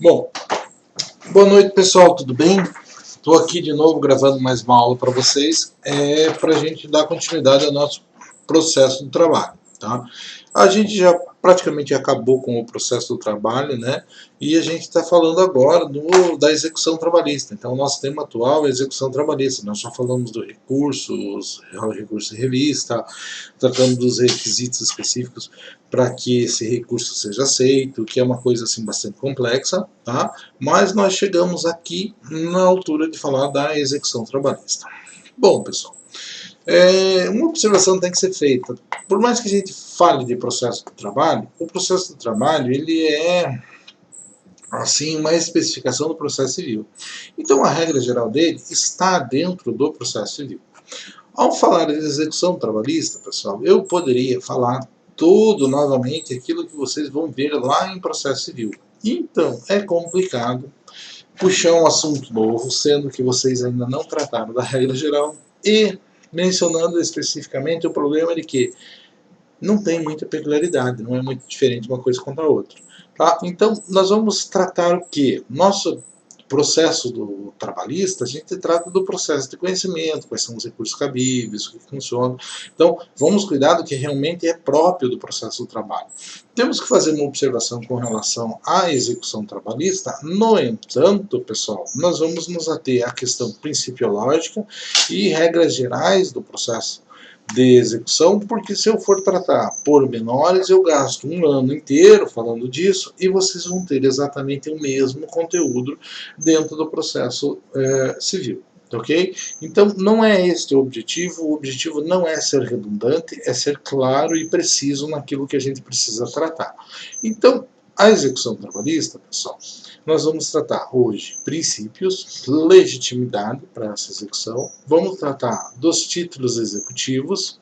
Bom, boa noite pessoal, tudo bem? Estou aqui de novo gravando mais uma aula para vocês, para a gente dar continuidade ao nosso processo do trabalho. Tá? A gente já praticamente acabou com o processo do trabalho, né? E a gente está falando agora da execução trabalhista. Então, o nosso tema atual é execução trabalhista. Nós já falamos do recurso em revista, tratamos dos requisitos específicos para que esse recurso seja aceito, que é uma coisa assim bastante complexa, tá? Mas nós chegamos aqui na altura de falar da execução trabalhista. Bom, pessoal, uma observação tem que ser feita. Por mais que a gente fale de processo do trabalho, o processo do trabalho ele é assim uma especificação do processo civil. Então a regra geral dele está dentro do processo civil. Ao falar de execução trabalhista, pessoal, eu poderia falar tudo novamente aquilo que vocês vão ver lá em processo civil. Então é complicado puxar um assunto novo, sendo que vocês ainda não trataram da regra geral e mencionando especificamente o problema de que não tem muita peculiaridade, não é muito diferente uma coisa contra a outra. Tá? Então, nós vamos tratar o que? Nosso processo do trabalhista, a gente trata do processo de conhecimento, quais são os recursos cabíveis, o que funciona. Então, vamos cuidar do que realmente é próprio do processo do trabalho. Temos que fazer uma observação com relação à execução trabalhista, no entanto, pessoal, nós vamos nos ater à questão principiológica e regras gerais do processo de execução, porque se eu for tratar pormenores, eu gasto um ano inteiro falando disso e vocês vão ter exatamente o mesmo conteúdo dentro do processo civil. Ok? Então, não é este o objetivo não é ser redundante, é ser claro e preciso naquilo que a gente precisa tratar. Então, a execução trabalhista, pessoal, nós vamos tratar hoje princípios, legitimidade para essa execução, vamos tratar dos títulos executivos,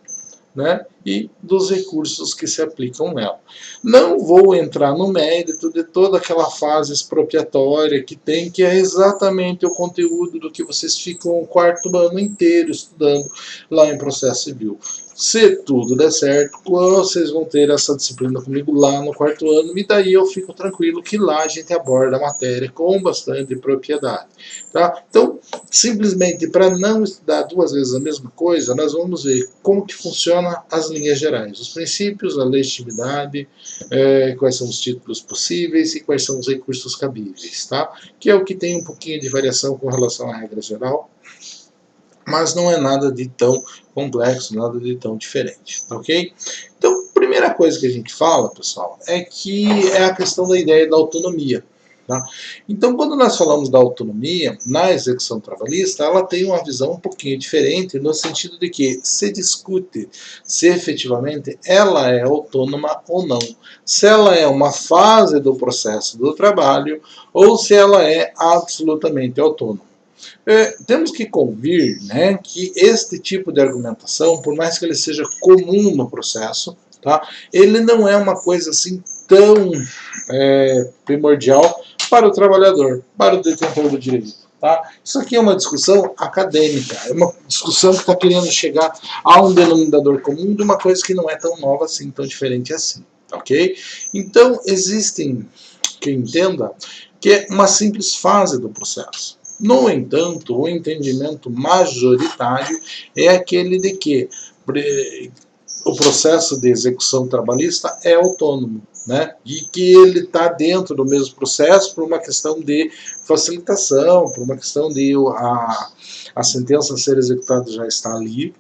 né, e dos recursos que se aplicam nela. Não vou entrar no mérito de toda aquela fase expropriatória que tem, que é exatamente o conteúdo do que vocês ficam o quarto ano inteiro estudando lá em processo civil. Se tudo der certo, vocês vão ter essa disciplina comigo lá no quarto ano, e daí eu fico tranquilo que lá a gente aborda a matéria com bastante propriedade. Tá? Então, simplesmente para não estudar duas vezes a mesma coisa, nós vamos ver como que funciona as linhas gerais, os princípios, a legitimidade, quais são os títulos possíveis e quais são os recursos cabíveis, tá? Que é o que tem um pouquinho de variação com relação à regra geral, mas não é nada de tão complexo, nada de tão diferente, ok? Então, a primeira coisa que a gente fala, pessoal, é que é a questão da ideia da autonomia. Tá? Então, quando nós falamos da autonomia, na execução trabalhista, ela tem uma visão um pouquinho diferente, no sentido de que se discute se efetivamente ela é autônoma ou não, se ela é uma fase do processo do trabalho ou se ela é absolutamente autônoma. Temos que convir, né, que este tipo de argumentação, por mais que ele seja comum no processo, tá, ele não é uma coisa assim tão primordial para o trabalhador, para o detentor do direito. Tá? Isso aqui é uma discussão acadêmica, é uma discussão que está querendo chegar a um denominador comum de uma coisa que não é tão nova assim, tão diferente assim. Ok? Então, existem, quem entenda, que é uma simples fase do processo. No entanto, o entendimento majoritário é aquele de que o processo de execução trabalhista é autônomo, né? E que ele está dentro do mesmo processo por uma questão de facilitação, por uma questão de a sentença a ser executada já está ali,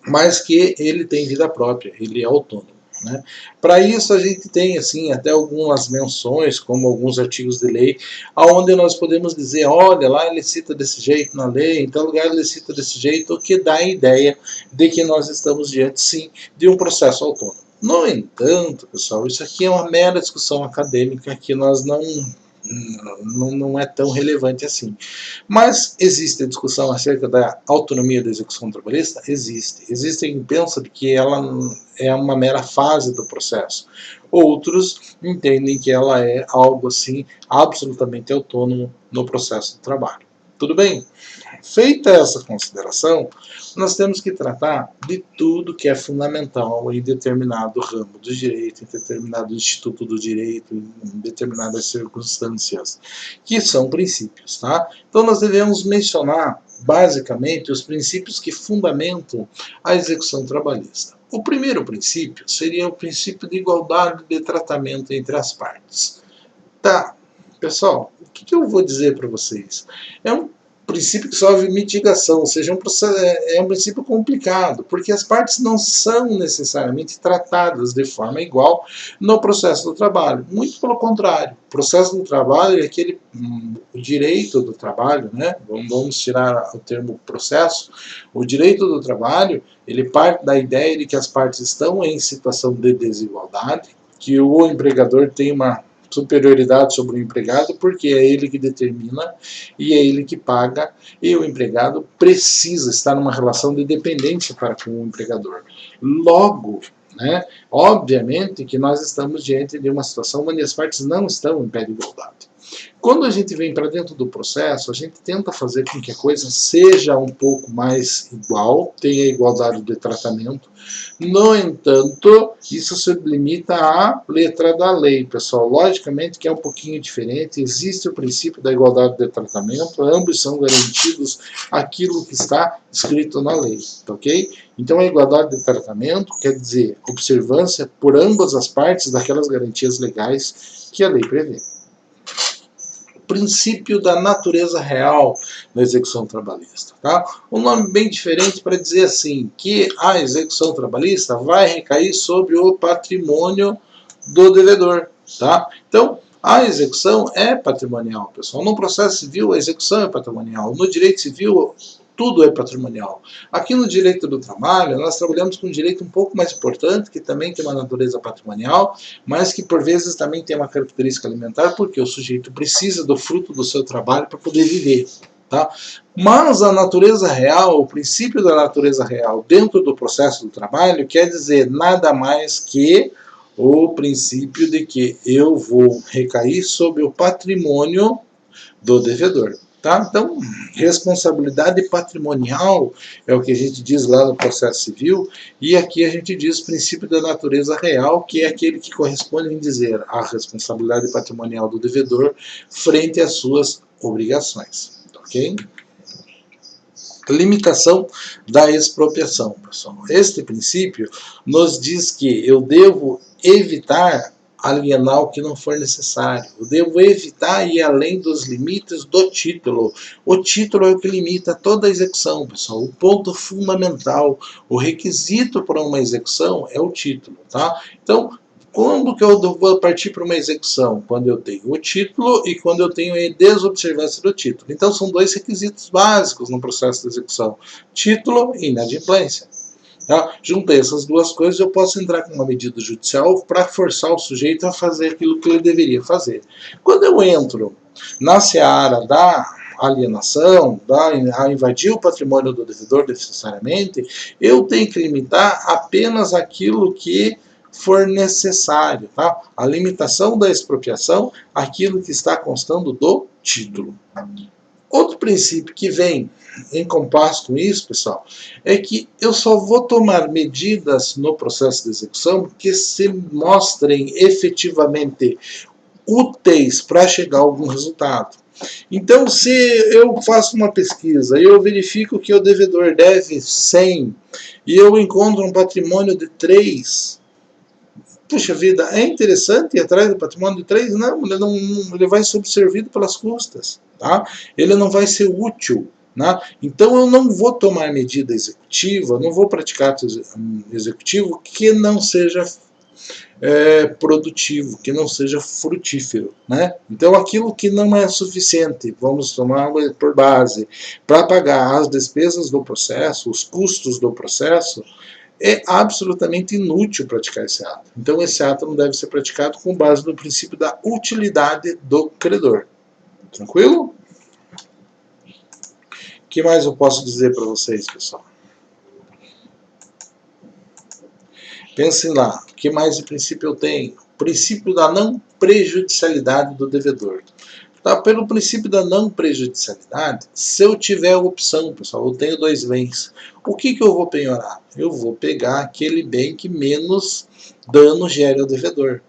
mas que ele tem vida própria, ele é autônomo. Né? Para isso a gente tem assim até algumas menções, como alguns artigos de lei, onde nós podemos dizer, olha, lá ele cita desse jeito na lei, em tal lugar ele cita desse jeito, o que dá a ideia de que nós estamos diante, sim, de um processo autônomo. No entanto, pessoal, isso aqui é uma mera discussão acadêmica que nós não é tão relevante assim. Mas existe a discussão acerca da autonomia da execução trabalhista? Existe. Existem quem pensam que ela é uma mera fase do processo. Outros entendem que ela é algo assim absolutamente autônomo no processo de trabalho. Tudo bem? Feita essa consideração, nós temos que tratar de tudo que é fundamental em determinado ramo do direito, em determinado instituto do direito, em determinadas circunstâncias, que são princípios, tá? Então nós devemos mencionar, basicamente, os princípios que fundamentam a execução trabalhista. O primeiro princípio seria o princípio de igualdade de tratamento entre as partes. Tá, pessoal, o que eu vou dizer para vocês? É um princípio que sofre mitigação, ou seja, é um princípio complicado, porque as partes não são necessariamente tratadas de forma igual no processo do trabalho. Muito pelo contrário, o processo do trabalho é aquele o direito do trabalho, né? Vamos tirar o termo processo. O direito do trabalho, ele parte da ideia de que as partes estão em situação de desigualdade, que o empregador tem uma superioridade sobre o empregado, porque é ele que determina e é ele que paga, e o empregado precisa estar numa relação de dependência para com o empregador. Logo, né, obviamente que nós estamos diante de uma situação onde as partes não estão em pé de igualdade. Quando a gente vem para dentro do processo, a gente tenta fazer com que a coisa seja um pouco mais igual, tenha igualdade de tratamento. No entanto, isso se limita à letra da lei, pessoal. Logicamente que é um pouquinho diferente, existe o princípio da igualdade de tratamento, ambos são garantidos aquilo que está escrito na lei, ok? Então a igualdade de tratamento quer dizer observância por ambas as partes daquelas garantias legais que a lei prevê. Princípio da natureza real na execução trabalhista. Tá? Um nome bem diferente para dizer assim, que a execução trabalhista vai recair sobre o patrimônio do devedor. Tá? Então, a execução é patrimonial, pessoal. No processo civil, a execução é patrimonial. No direito civil, tudo é patrimonial. Aqui no direito do trabalho, nós trabalhamos com um direito um pouco mais importante, que também tem uma natureza patrimonial, mas que por vezes também tem uma característica alimentar, porque o sujeito precisa do fruto do seu trabalho para poder viver. Tá? Mas a natureza real, o princípio da natureza real dentro do processo do trabalho, quer dizer nada mais que o princípio de que eu vou recair sobre o patrimônio do devedor. Tá? Então, responsabilidade patrimonial é o que a gente diz lá no processo civil, e aqui a gente diz princípio da natureza real, que é aquele que corresponde em dizer a responsabilidade patrimonial do devedor frente às suas obrigações. Ok? Limitação da expropriação, pessoal. Este princípio nos diz que eu devo evitar alienar o que não for necessário. Eu devo evitar ir além dos limites do título. O título é o que limita toda a execução, pessoal. O ponto fundamental, o requisito para uma execução é o título, tá? Então, quando que eu vou partir para uma execução? Quando eu tenho o título e quando eu tenho a desobservância do título. Então, são dois requisitos básicos no processo de execução: título e inadimplência. Tá? Juntei essas duas coisas, eu posso entrar com uma medida judicial para forçar o sujeito a fazer aquilo que ele deveria fazer. Quando eu entro na seara da alienação, a invadir o patrimônio do devedor necessariamente, eu tenho que limitar apenas aquilo que for necessário. Tá? A limitação da expropriação, aquilo que está constando do título. Outro princípio que vem em compasso com isso, pessoal, é que eu só vou tomar medidas no processo de execução que se mostrem efetivamente úteis para chegar a algum resultado. Então, se eu faço uma pesquisa e eu verifico que o devedor deve 100 e eu encontro um patrimônio de 3, puxa vida, é interessante ir atrás do patrimônio de 3? Não, ele vai ser absorvido pelas custas. Tá? Ele não vai ser útil. Né? Então eu não vou tomar medida executiva, não vou praticar ato executivo que não seja produtivo, que não seja frutífero. Né? Então aquilo que não é suficiente, vamos tomar por base, para pagar as despesas do processo, os custos do processo, é absolutamente inútil praticar esse ato. Então esse ato não deve ser praticado com base no princípio da utilidade do credor. Tranquilo? O que mais eu posso dizer para vocês, pessoal? Pensem lá, o que mais de princípio eu tenho? O princípio da não prejudicialidade do devedor. Tá? Pelo princípio da não prejudicialidade, se eu tiver a opção, pessoal, eu tenho dois bens, o que eu vou penhorar? Eu vou pegar aquele bem que menos dano gere ao devedor.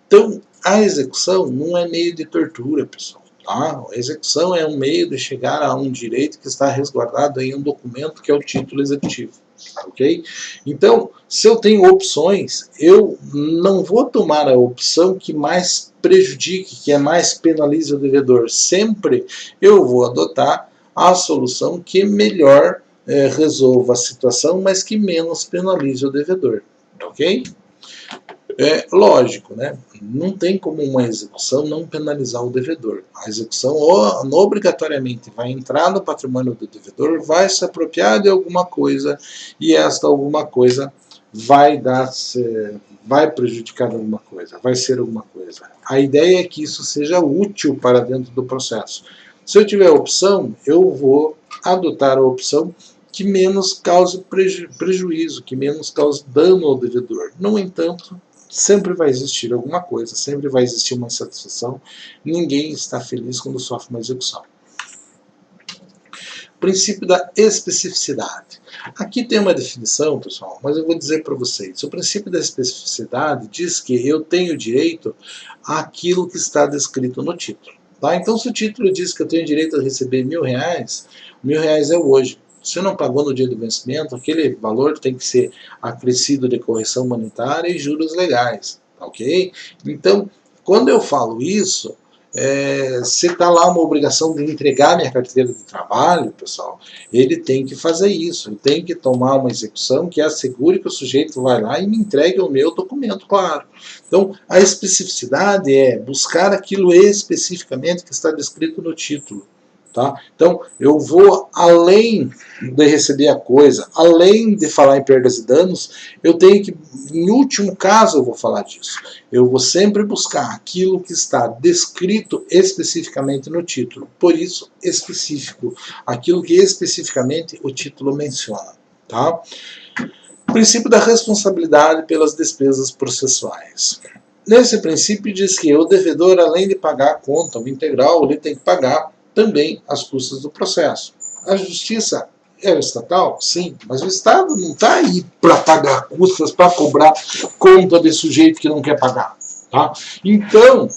Então, a execução não é meio de tortura, pessoal. Tá? A execução é um meio de chegar a um direito que está resguardado em um documento que é o título executivo. Ok? Então, se eu tenho opções, eu não vou tomar a opção que mais prejudique, que é mais penalize o devedor. Sempre eu vou adotar a solução que melhor resolva a situação, mas que menos penalize o devedor. Ok? É lógico, né? Não tem como uma execução não penalizar o devedor. A execução obrigatoriamente vai entrar no patrimônio do devedor, vai se apropriar de alguma coisa e esta alguma coisa vai prejudicar alguma coisa, vai ser alguma coisa. A ideia é que isso seja útil para dentro do processo. Se eu tiver a opção, eu vou adotar a opção que menos cause prejuízo, que menos cause dano ao devedor. No entanto, sempre vai existir alguma coisa, sempre vai existir uma insatisfação. Ninguém está feliz quando sofre uma execução. Princípio da especificidade. Aqui tem uma definição, pessoal, mas eu vou dizer para vocês. O princípio da especificidade diz que eu tenho direito àquilo que está descrito no título. Tá? Então, se o título diz que eu tenho direito a receber R$1.000, R$1.000 é hoje. Se não pagou no dia do vencimento, aquele valor tem que ser acrescido de correção monetária e juros legais, ok? Então, quando eu falo isso, se está lá uma obrigação de entregar minha carteira de trabalho, pessoal, ele tem que fazer isso, ele tem que tomar uma execução que assegure que o sujeito vai lá e me entregue o meu documento, claro. Então, a especificidade é buscar aquilo especificamente que está descrito no título. Tá? Então, eu vou além de receber a coisa, além de falar em perdas e danos, eu tenho que, em último caso, eu vou falar disso. Eu vou sempre buscar aquilo que está descrito especificamente no título. Por isso, específico. Aquilo que especificamente o título menciona. Tá? O princípio da responsabilidade pelas despesas processuais. Nesse princípio diz que o devedor, além de pagar a conta, o integral, ele tem que pagar também as custas do processo. A justiça é estatal? Sim, mas o Estado não está aí para pagar custas, para cobrar conta de sujeito que não quer pagar. Tá? Então,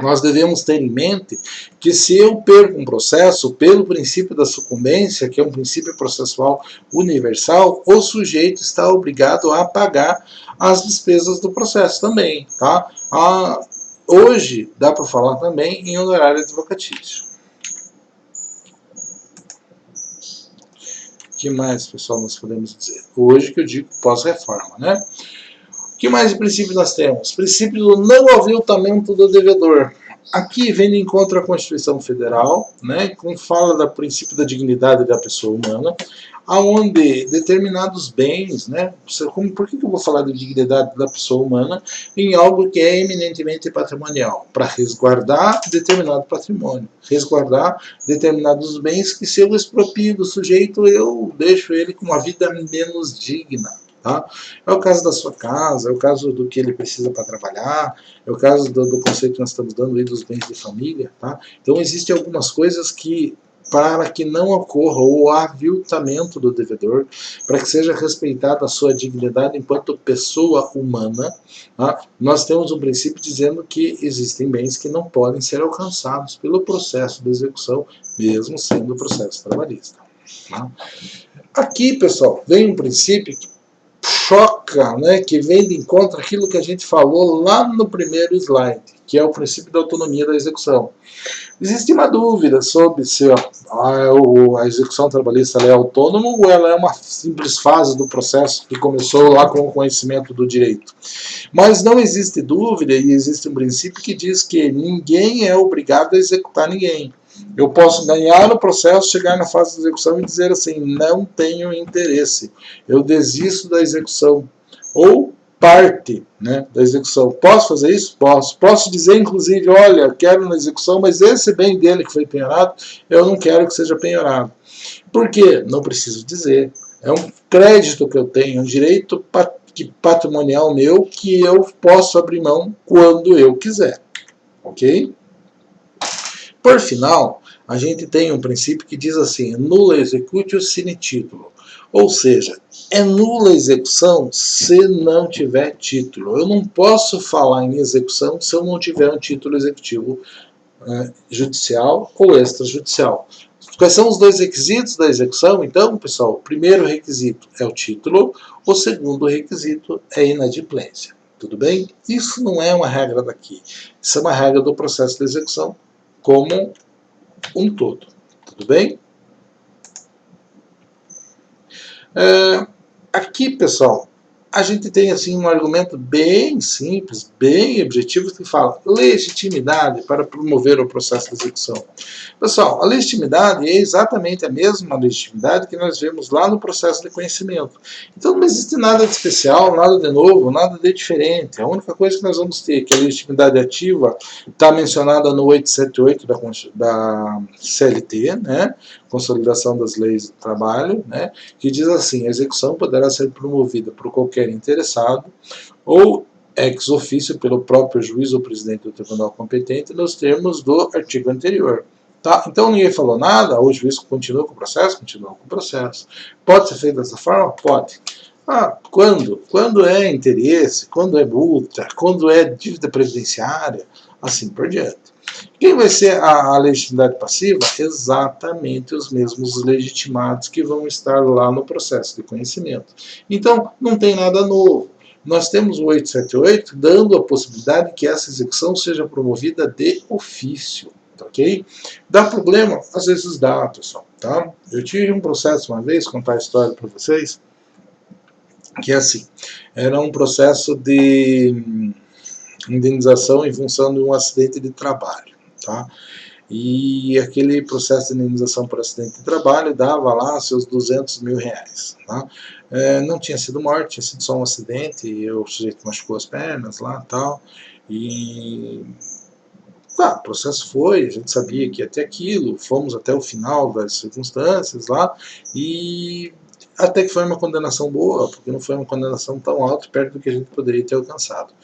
nós devemos ter em mente que se eu perco um processo, pelo princípio da sucumbência, que é um princípio processual universal, o sujeito está obrigado a pagar as despesas do processo também. Tá? Hoje, dá para falar também em honorário advocatício. O que mais, pessoal, nós podemos dizer? Hoje que eu digo pós-reforma, né? O que mais de princípio nós temos? Princípio do não aviltamento do devedor. Aqui vem de encontro à Constituição Federal, né, que fala do princípio da dignidade da pessoa humana, aonde determinados bens, né, por que eu vou falar da dignidade da pessoa humana em algo que é eminentemente patrimonial? Para resguardar determinado patrimônio, resguardar determinados bens que, se eu exproprio do sujeito, eu deixo ele com uma vida menos digna. Tá? É o caso da sua casa, é o caso do que ele precisa para trabalhar, é o caso do conceito que nós estamos dando aí dos bens de família. Tá? Então, existem algumas coisas que, para que não ocorra o aviltamento do devedor, para que seja respeitada a sua dignidade enquanto pessoa humana, tá? Nós temos um princípio dizendo que existem bens que não podem ser alcançados pelo processo de execução, mesmo sendo processo trabalhista. Tá? Aqui, pessoal, vem um princípio que choca, né, que vem de encontro àquilo que a gente falou lá no primeiro slide, que é o princípio da autonomia da execução. Existe uma dúvida sobre se a execução trabalhista é autônoma ou ela é uma simples fase do processo que começou lá com o conhecimento do direito. Mas não existe dúvida, e existe um princípio que diz que ninguém é obrigado a executar ninguém. Eu posso ganhar no processo, chegar na fase de execução e dizer assim, não tenho interesse, eu desisto da execução, ou parte, né, da execução. Posso fazer isso? Posso. Posso dizer, inclusive, olha, quero na execução, mas esse bem dele que foi penhorado, eu não quero que seja penhorado. Por quê? Não preciso dizer. É um crédito que eu tenho, um direito patrimonial meu que eu posso abrir mão quando eu quiser. Ok? Por final, a gente tem um princípio que diz assim, nulla executio sine titulo. Ou seja, é nula a execução se não tiver título. Eu não posso falar em execução se eu não tiver um título executivo judicial ou extrajudicial. Quais são os dois requisitos da execução? Então, pessoal, o primeiro requisito é o título, o segundo requisito é a inadimplência. Tudo bem? Isso não é uma regra daqui. Isso é uma regra do processo de execução como um todo. Tudo bem? Aqui, pessoal, a gente tem assim um argumento bem simples, bem objetivo, que fala legitimidade para promover o processo de execução. Pessoal, a legitimidade é exatamente a mesma legitimidade que nós vemos lá no processo de conhecimento. Então não existe nada de especial, nada de novo, nada de diferente. A única coisa que nós vamos ter, que a legitimidade ativa, está mencionada no 878 da CLT, né? Consolidação das Leis do Trabalho, né? Que diz assim, a execução poderá ser promovida por qualquer interessado ou ex officio pelo próprio juiz ou presidente do tribunal competente nos termos do artigo anterior. Tá? Então ninguém falou nada, o juiz continua com o processo? Continua com o processo. Pode ser feito dessa forma? Pode. Quando? Quando é interesse, quando é multa, quando é dívida previdenciária, assim por diante. Quem vai ser a legitimidade passiva? Exatamente os mesmos legitimados que vão estar lá no processo de conhecimento. Então, não tem nada novo. Nós temos o 878 dando a possibilidade que essa execução seja promovida de ofício. Ok? Dá problema? Às vezes dá, pessoal. Tá? Eu tive um processo uma vez, contar a história para vocês, que é assim, era um processo de indenização em função de um acidente de trabalho. Tá? E aquele processo de indenização por acidente de trabalho dava lá seus 200 mil reais. Tá? Não tinha sido morte, tinha sido só um acidente, e o sujeito machucou as pernas lá tal, e o processo foi, a gente sabia que ia ter aquilo, fomos até o final das circunstâncias lá, e até que foi uma condenação boa, porque não foi uma condenação tão alta, perto do que a gente poderia ter alcançado.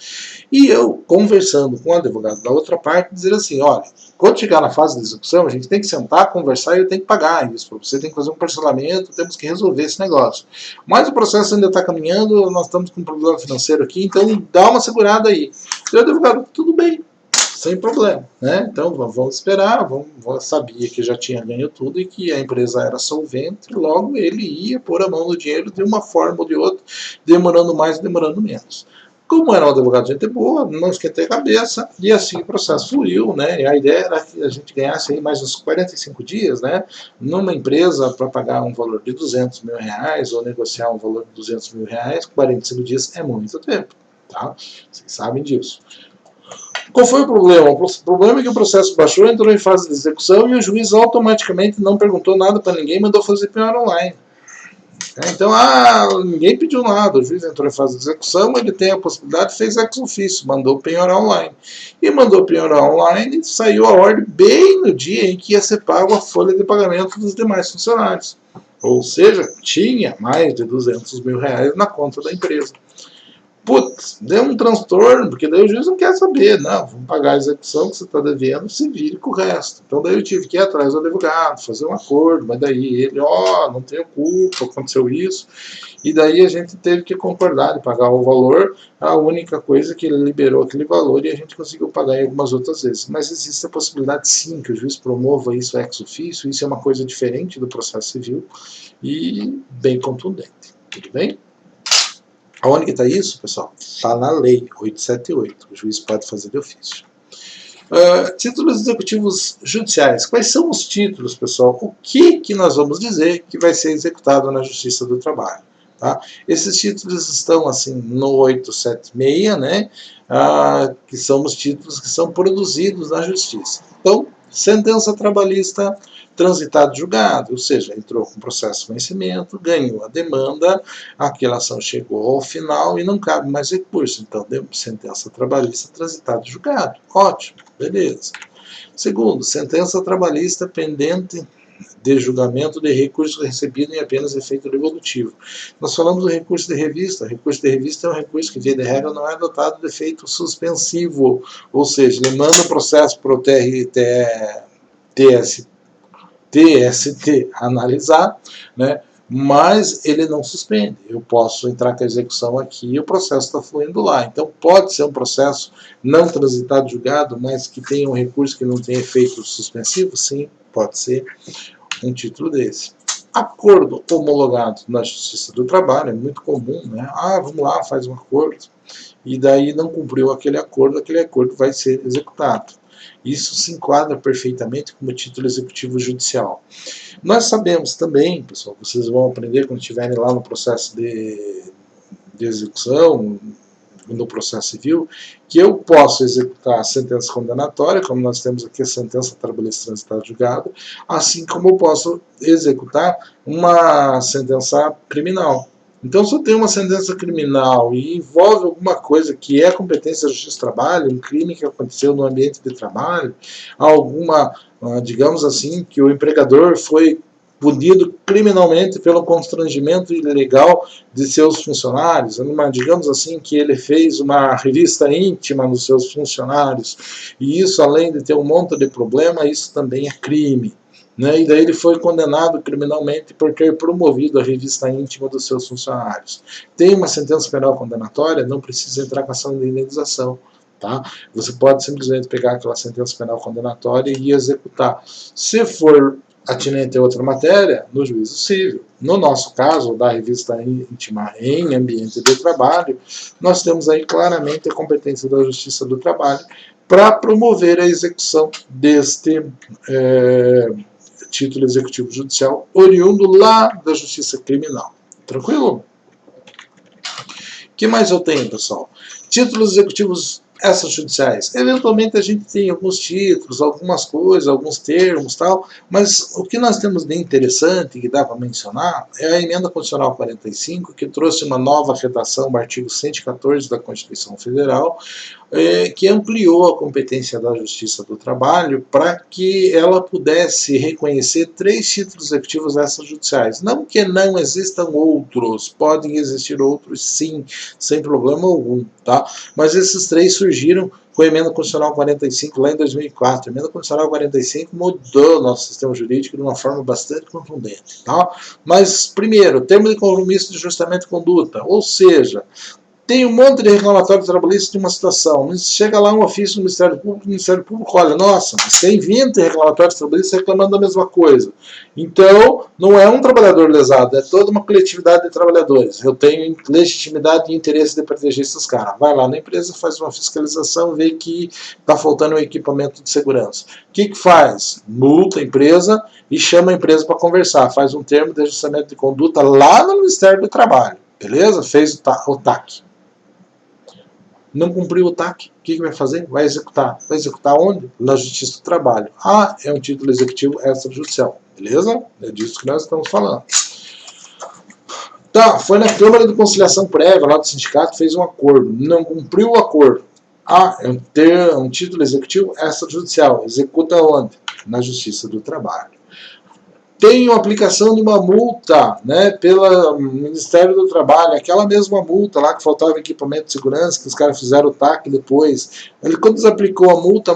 E eu, conversando com o advogado da outra parte, dizer assim, olha, quando chegar na fase de execução, a gente tem que sentar, conversar e eu tenho que pagar isso. Você tem que fazer um parcelamento, temos que resolver esse negócio. Mas o processo ainda está caminhando, nós estamos com um problema financeiro aqui, então dá uma segurada aí. E o advogado, tudo bem, sem problema, né? Então vamos esperar, sabia que já tinha ganho tudo e que a empresa era solvente, logo ele ia pôr a mão no dinheiro de uma forma ou de outra, demorando mais, demorando menos. Como era um advogado de gente boa, não esquentei a cabeça, e assim o processo fluiu, né? E a ideia era que a gente ganhasse aí mais uns 45 dias, né? Numa empresa para pagar um valor de 200 mil reais ou negociar um valor de 200 mil reais, 45 dias é muito tempo, tá? Vocês sabem disso. Qual foi o problema? O problema é que o processo baixou, entrou em fase de execução e o juiz automaticamente não perguntou nada para ninguém e mandou fazer penhora online. Então, ninguém pediu nada, o juiz entrou em fase de execução, ele tem a possibilidade, fez ex officio, mandou penhorar online. E mandou penhorar online, saiu a ordem bem no dia em que ia ser pago a folha de pagamento dos demais funcionários. Ou seja, tinha mais de 200 mil reais na conta da empresa. Putz, deu um transtorno, porque daí o juiz não quer saber, não, vamos pagar a execução que você está devendo, se vire com o resto. Então daí eu tive que ir atrás do advogado, fazer um acordo, mas daí ele, não tenho culpa, aconteceu isso, e daí a gente teve que concordar de pagar o valor, a única coisa que ele liberou aquele valor e a gente conseguiu pagar em algumas outras vezes. Mas existe a possibilidade sim que o juiz promova isso ex officio, isso é uma coisa diferente do processo civil e bem contundente. Tudo bem? Aonde que está isso, pessoal? Está na lei 878. O juiz pode fazer de ofício. Títulos executivos judiciais. Quais são os títulos, pessoal? O que nós vamos dizer que vai ser executado na Justiça do Trabalho? Tá? Esses títulos estão assim no 876, né? Que são os títulos que são produzidos na Justiça. Então, sentença trabalhista transitado julgado, ou seja, entrou com processo de conhecimento, ganhou a demanda, aquela ação chegou ao final e não cabe mais recurso. Então, sentença trabalhista transitado julgado. Ótimo, beleza. Segundo, sentença trabalhista pendente de julgamento de recurso recebido em apenas efeito devolutivo. Nós falamos do recurso de revista. O recurso de revista é um recurso que, via de regra, não é dotado de efeito suspensivo, ou seja, ele manda o processo para o TRE TST analisar, né? Mas ele não suspende. Eu posso entrar com a execução aqui e o processo está fluindo lá. Então pode ser um processo não transitado julgado, mas que tenha um recurso que não tenha efeito suspensivo? Sim, pode ser um título desse. Acordo homologado na Justiça do Trabalho, é muito comum, né? Vamos lá, faz um acordo, e daí não cumpriu aquele acordo vai ser executado. Isso se enquadra perfeitamente como título executivo judicial. Nós sabemos também, pessoal, vocês vão aprender quando estiverem lá no processo de execução, no processo civil, que eu posso executar a sentença condenatória, como nós temos aqui a sentença trabalhista transitada julgada, assim como eu posso executar uma sentença criminal. Então, se eu tenho uma sentença criminal e envolve alguma coisa que é competência da Justiça do Trabalho, um crime que aconteceu no ambiente de trabalho, alguma, digamos assim, que o empregador foi punido criminalmente pelo constrangimento ilegal de seus funcionários, digamos assim, que ele fez uma revista íntima nos seus funcionários, e isso, além de ter um monte de problema, isso também é crime. Né? E daí ele foi condenado criminalmente por ter promovido a revista íntima dos seus funcionários. Tem uma sentença penal condenatória, não precisa entrar com ação de indenização. Tá? Você pode simplesmente pegar aquela sentença penal condenatória e executar. Se for atinente a outra matéria, no juízo civil. No nosso caso, da revista íntima em ambiente de trabalho, nós temos aí claramente a competência da Justiça do Trabalho para promover a execução deste título executivo judicial oriundo lá da Justiça Criminal. Tranquilo? O que mais eu tenho, pessoal? Títulos executivos extrajudiciais. Eventualmente a gente tem alguns títulos, algumas coisas, alguns termos, tal, mas o que nós temos de interessante que dá para mencionar é a emenda constitucional 45, que trouxe uma nova redação do artigo 114 da Constituição Federal, que ampliou a competência da Justiça do Trabalho para que ela pudesse reconhecer 3 títulos executivos extrajudiciais. Não que não existam outros, podem existir outros sim, sem problema algum, tá? Mas esses 3 surgiram com a Emenda Constitucional 45 lá em 2004. A Emenda Constitucional 45 mudou o nosso sistema jurídico de uma forma bastante contundente, tá? Mas, primeiro, termo de compromisso de ajustamento de conduta, ou seja, tem um monte de reclamatório trabalhista de uma situação. Chega lá um ofício do o Ministério Público olha, nossa, mas tem 20 reclamatórios trabalhistas reclamando da mesma coisa. Então, não é um trabalhador lesado, é toda uma coletividade de trabalhadores. Eu tenho legitimidade e interesse de proteger esses caras. Vai lá na empresa, faz uma fiscalização, vê que está faltando um equipamento de segurança. O que faz? Multa a empresa e chama a empresa para conversar. Faz um termo de ajustamento de conduta lá no Ministério do Trabalho. Beleza? Fez o TAC. Não cumpriu o TAC, o que vai fazer? Vai executar. Vai executar onde? Na Justiça do Trabalho. É um título executivo extrajudicial. Beleza? É disso que nós estamos falando. Tá, foi na Câmara de Conciliação Prévia, lá do sindicato, fez um acordo. Não cumpriu o acordo. É um título executivo extrajudicial. Executa onde? Na Justiça do Trabalho. Tem a aplicação de uma multa, né, pelo Ministério do Trabalho, aquela mesma multa lá que faltava equipamento de segurança, que os caras fizeram o TAC depois. Quando eles aplicou a multa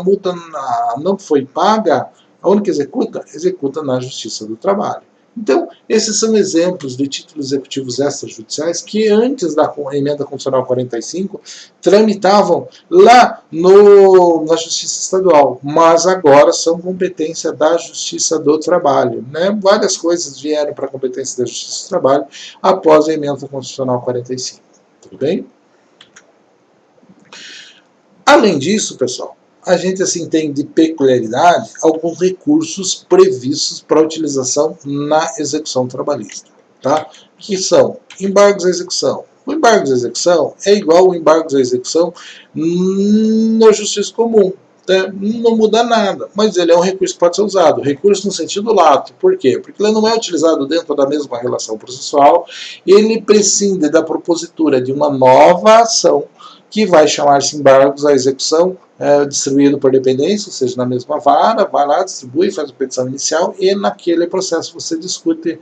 não foi paga, aonde que executa? Executa na Justiça do Trabalho. Então, esses são exemplos de títulos executivos extrajudiciais que antes da Emenda Constitucional 45 tramitavam lá na Justiça Estadual, mas agora são competência da Justiça do Trabalho. Né? Várias coisas vieram para a competência da Justiça do Trabalho após a Emenda Constitucional 45. Tudo bem? Além disso, pessoal, a gente assim tem de peculiaridade alguns recursos previstos para utilização na execução trabalhista, tá? Que são embargos à execução. O embargo à execução é igual ao embargo à execução na justiça comum. Né? Não muda nada, mas ele é um recurso que pode ser usado. Recurso no sentido lato. Por quê? Porque ele não é utilizado dentro da mesma relação processual, ele prescinde da propositura de uma nova ação que vai chamar-se embargos à execução, distribuído por dependência, ou seja, na mesma vara, vai lá, distribui, faz a petição inicial e naquele processo você discute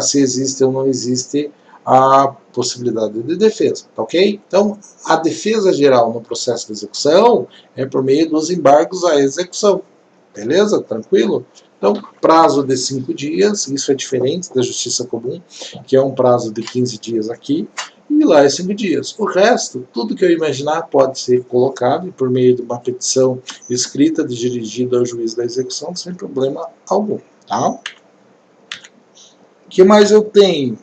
se existe ou não existe a possibilidade de defesa, tá ok? Então, a defesa geral no processo de execução é por meio dos embargos à execução, Beleza? Tranquilo? Então, prazo de 5 dias, isso é diferente da justiça comum, que é um prazo de 15 dias aqui, e lá é 5 dias. O resto, tudo que eu imaginar pode ser colocado por meio de uma petição escrita dirigida ao juiz da execução sem problema algum. Tá? O que mais eu tenho?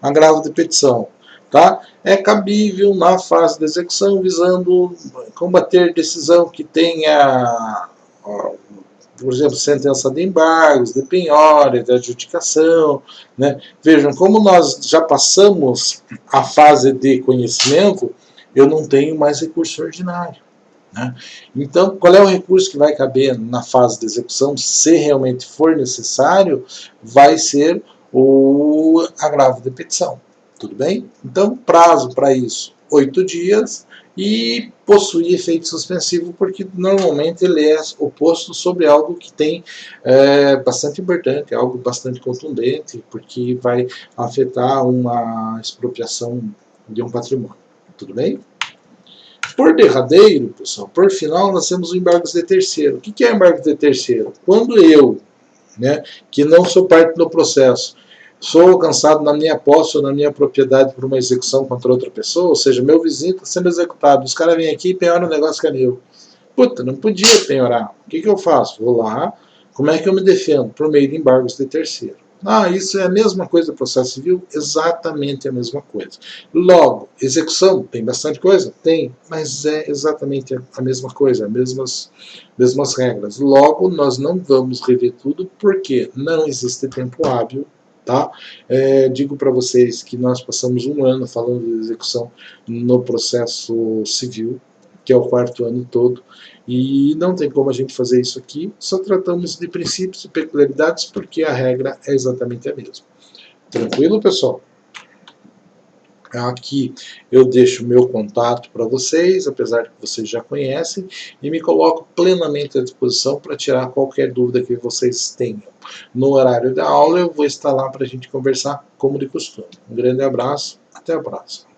Agravo de petição. Tá? É cabível na fase de execução visando combater decisão que tenha, por exemplo, sentença de embargos, de penhora, de adjudicação. Né? Vejam, como nós já passamos a fase de conhecimento, eu não tenho mais recurso ordinário. Né? Então, qual é o recurso que vai caber na fase de execução, se realmente for necessário? Vai ser o agravo de petição. Tudo bem? Então, prazo para isso, 8 dias, e possui efeito suspensivo, porque normalmente ele é oposto sobre algo que tem bastante importante, algo bastante contundente, porque vai afetar uma expropriação de um patrimônio. Tudo bem? Por derradeiro, pessoal, por final, nós temos o embargo de terceiro. O que é embargo de terceiro? Quando eu, né, que não sou parte do processo, sou alcançado na minha posse ou na minha propriedade por uma execução contra outra pessoa, ou seja, meu vizinho está sendo executado, os caras vêm aqui e penhoram um negócio que é meu. Puta, não podia penhorar. O que eu faço? Vou lá, como é que eu me defendo? Por meio de embargos de terceiro. Ah, isso é a mesma coisa do processo civil? Exatamente a mesma coisa. Logo, execução, tem bastante coisa? Tem, mas é exatamente a mesma coisa, as mesmas regras. Logo, nós não vamos rever tudo, porque não existe tempo hábil. Tá? Digo para vocês que nós passamos um ano falando de execução no processo civil, que é o 4º ano todo, e não tem como a gente fazer isso aqui, só tratamos de princípios e peculiaridades, porque a regra é exatamente a mesma. Tranquilo, pessoal? Aqui eu deixo o meu contato para vocês, apesar que vocês já conhecem, e me coloco plenamente à disposição para tirar qualquer dúvida que vocês tenham. No horário da aula eu vou estar lá para a gente conversar como de costume. Um grande abraço, até a próxima.